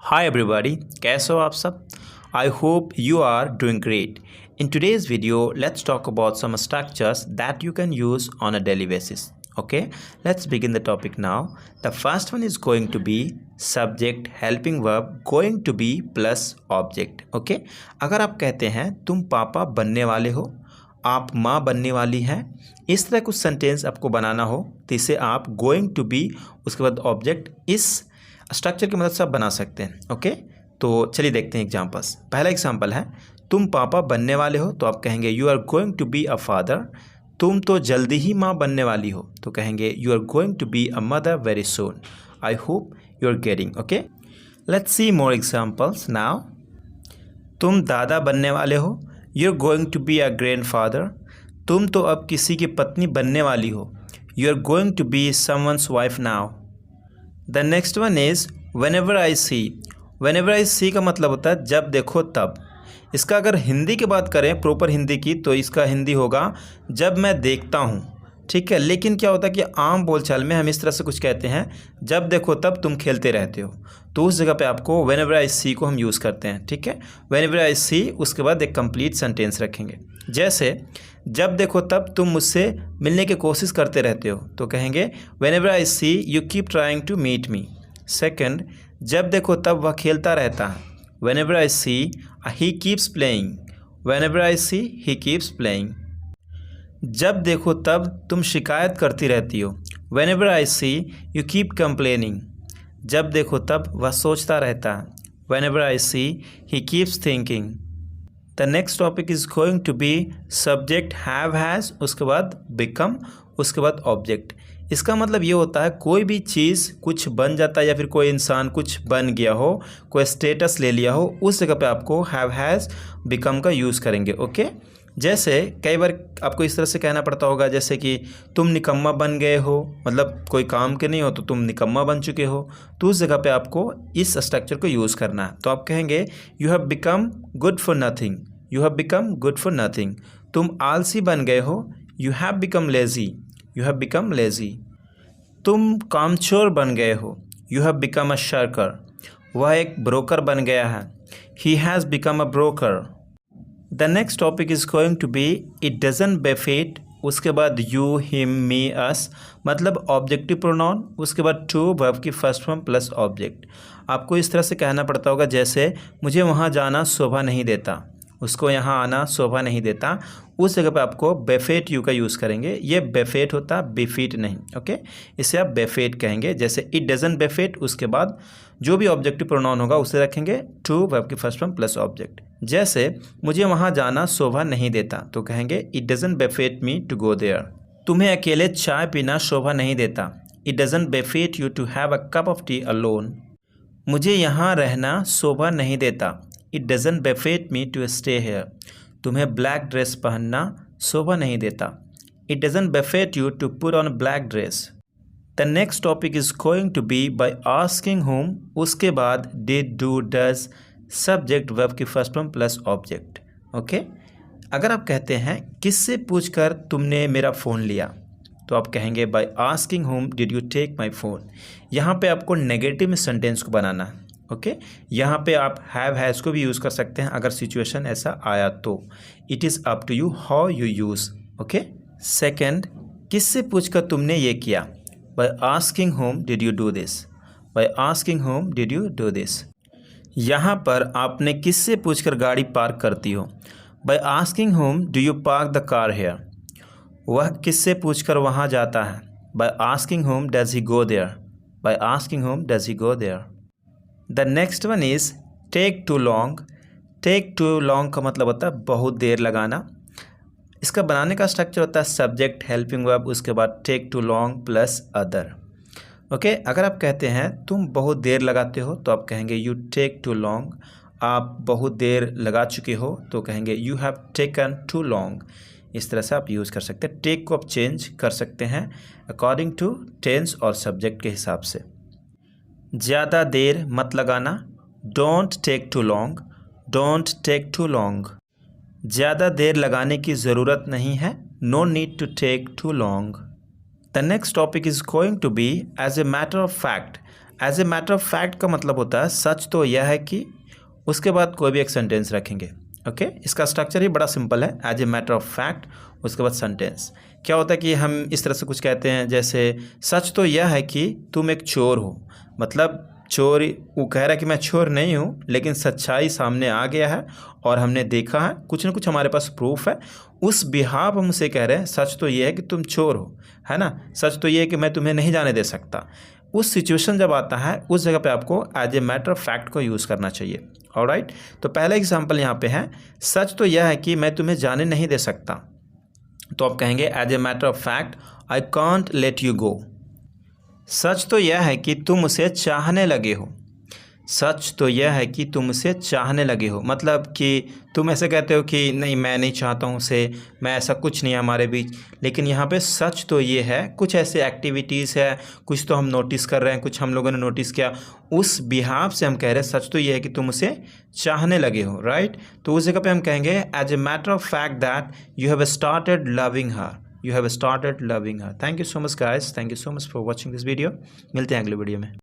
Hi everybody, कैसे हो आप सब? I hope you are doing great. In today's video, let's talk about some structures that you can use on a daily basis. Okay, let's begin the topic now. The first one is going to be subject helping verb going to be plus object. Okay, अगर आप कहते हैं तुम पापा बनने वाले हो, आप माँ बनने वाली हैं, इस तरह कुछ सेंटेंस आपको बनाना हो तो इसे आप गोइंग टू बी उसके बाद ऑब्जेक्ट इस स्ट्रक्चर की मदद से आप बना सकते हैं। ओके, तो चलिए देखते हैं एग्जांपल्स। पहला एग्जांपल है तुम पापा बनने वाले हो, तो आप कहेंगे you are going to be a father. तुम तो जल्दी ही माँ बनने वाली हो, तो कहेंगे you are going to be a mother very soon. I hope you are getting. Okay, let's see more examples now. तुम दादा बनने वाले हो, you are going to be a grandfather. तुम तो अब किसी की पत्नी बनने वाली हो, you are going to be someone's wife now. The next one is whenever I see. Whenever I see का मतलब होता है जब देखो तब। इसका अगर हिंदी की बात करें, प्रॉपर हिंदी की, तो इसका हिंदी होगा जब मैं देखता हूँ। ठीक है, लेकिन क्या होता है कि आम बोलचाल में हम इस तरह से कुछ कहते हैं, जब देखो तब तुम खेलते रहते हो, तो उस जगह पे आपको वेनेवर आई सी को हम यूज़ करते हैं। ठीक है, वेनेवर आई सी, उसके बाद एक कंप्लीट सेंटेंस रखेंगे। जैसे जब देखो तब तुम मुझसे मिलने की कोशिश करते रहते हो, तो कहेंगे whenever I see you keep trying to meet me. Second, जब देखो तब वह खेलता रहता है, whenever I see he keeps playing. Whenever I see he keeps playing. जब देखो तब तुम शिकायत करती रहती हो, whenever I see you keep complaining. जब देखो तब वह सोचता रहता है, whenever I see he keeps thinking. The next topic is going to be subject have has, उसके बाद बिकम, उसके बाद ऑब्जेक्ट। इसका मतलब ये होता है कोई भी चीज़ कुछ बन जाता है या फिर कोई इंसान कुछ बन गया हो, कोई स्टेटस ले लिया हो, उस जगह पे आपको हैव हैज़ बिकम का यूज़ करेंगे। ओके, जैसे कई बार आपको इस तरह से कहना पड़ता होगा, जैसे कि तुम निकम्मा बन गए हो, मतलब कोई काम के नहीं हो तो तुम निकम्मा बन चुके हो, तो उस जगह पे आपको इस स्ट्रक्चर को यूज़ करना है। तो आप कहेंगे you have become good for nothing. You have become good for nothing. तुम आलसी बन गए हो, you have become lazy. You have become lazy. तुम कामचोर बन गए हो, you have become a shirker. वह एक ब्रोकर बन गया है, he has become a broker. The next topic is going to be it doesn't befit, उसके बाद यू हिम मी अस, मतलब ऑब्जेक्टिव प्रोनाउन, उसके बाद टू वर्ब की फर्स्ट फॉर्म प्लस ऑब्जेक्ट। आपको इस तरह से कहना पड़ता होगा, जैसे मुझे वहाँ जाना शोभा नहीं देता, उसको यहाँ आना शोभा नहीं देता, उस जगह पे आपको बेफेट यू का यूज़ करेंगे। ये बेफेट होता, बेफिट नहीं। ओके, इसे आप बेफेट कहेंगे। जैसे इट डजंट बेफिट, उसके बाद जो भी ऑब्जेक्टिव प्रोनाउन होगा उसे रखेंगे टू वर्ब की फर्स्ट फॉर्म प्लस ऑब्जेक्ट। जैसे मुझे वहाँ जाना शोभा नहीं देता, तो कहेंगे it doesn't befit me to go there. तुम्हें अकेले चाय पीना शोभा नहीं देता, it doesn't befit you to have a cup of tea alone. मुझे यहाँ रहना शोभा नहीं देता, it doesn't befit me to stay here. तुम्हें ब्लैक ड्रेस पहनना शोभा नहीं देता, it doesn't befit you to put on black dress. The next topic is going to be by asking home, उसके बाद did do does subject verb की first form plus object. Okay, अगर आप कहते हैं किससे पूछकर तुमने मेरा फ़ोन लिया, तो आप कहेंगे by asking whom did you take my phone. यहाँ पे आपको नेगेटिव में सेंटेंस को बनाना है। ओके, यहाँ पे आप हैव हैज़ को भी यूज़ कर सकते हैं अगर सिचुएशन ऐसा आया तो। It is up to you how you use. Okay, second, किससे पूछकर तुमने ये किया, by asking whom did you do this. By asking whom did you do this. यहाँ पर आपने किससे पूछकर गाड़ी पार्क करती हो, by asking whom do you park the car here. वह किससे पूछकर वहाँ जाता है, by asking whom does he go there. By asking whom does he go there. The next one is take too long. Take too long का मतलब होता है बहुत देर लगाना। इसका बनाने का स्ट्रक्चर होता है सब्जेक्ट हेल्पिंग वर्ब, उसके बाद take too long plus other. Okay, अगर आप कहते हैं तुम बहुत देर लगाते हो, तो आप कहेंगे यू टेक टू लॉन्ग। आप बहुत देर लगा चुके हो, तो कहेंगे you have taken too long. इस तरह से आप यूज़ कर सकते हैं। टेक को आप चेंज कर सकते हैं अकॉर्डिंग टू टेंस और सब्जेक्ट के हिसाब से। ज़्यादा देर मत लगाना, don't take too long. Don't take too long. ज़्यादा देर लगाने की ज़रूरत नहीं है, no need to take too long. The next topic is going to be as a matter of fact. As a matter of fact का मतलब होता है सच तो यह है कि, उसके बाद कोई भी एक सेंटेंस रखेंगे। ओके, इसका स्ट्रक्चर ही बड़ा सिंपल है, as a matter of fact, उसके बाद सेंटेंस। क्या होता है कि हम इस तरह से कुछ कहते हैं, जैसे सच तो यह है कि तुम एक चोर हो, मतलब चोर, वो कह रहा है कि मैं चोर नहीं हूँ, लेकिन सच्चाई सामने आ गया है और हमने देखा है, कुछ ना कुछ हमारे पास प्रूफ है, उस बिहाफ हम उसे कह रहे हैं सच तो ये है कि तुम चोर हो, है ना। सच तो ये है कि मैं तुम्हें नहीं जाने दे सकता। उस सिचुएशन जब आता है उस जगह पे आपको as a matter of fact को यूज़ करना चाहिए। ऑलराइट, तो पहला एग्जांपल यहाँ पे है, सच तो यह है कि मैं तुम्हें जाने नहीं दे सकता, तो आप कहेंगे as a matter of fact I can't let you go. सच तो यह है कि तुम उसे चाहने लगे हो। सच तो यह है कि तुम उसे चाहने लगे हो, मतलब कि तुम ऐसे कहते हो कि नहीं मैं नहीं चाहता हूँ उसे, मैं, ऐसा कुछ नहीं है हमारे बीच। लेकिन यहाँ पे सच तो ये है, कुछ ऐसे एक्टिविटीज़ है, कुछ तो हम नोटिस कर रहे हैं, कुछ हम लोगों ने नोटिस किया, उस बिहाफ से हम कह रहे हैं सच तो ये है कि तुम उसे चाहने लगे हो। राइट, तो उस जगह पे हम कहेंगे as a matter of fact that you have started loving her, you have started loving her. Thank you so much guys, thank you so much for watching this video। मिलते हैं अगले वीडियो में।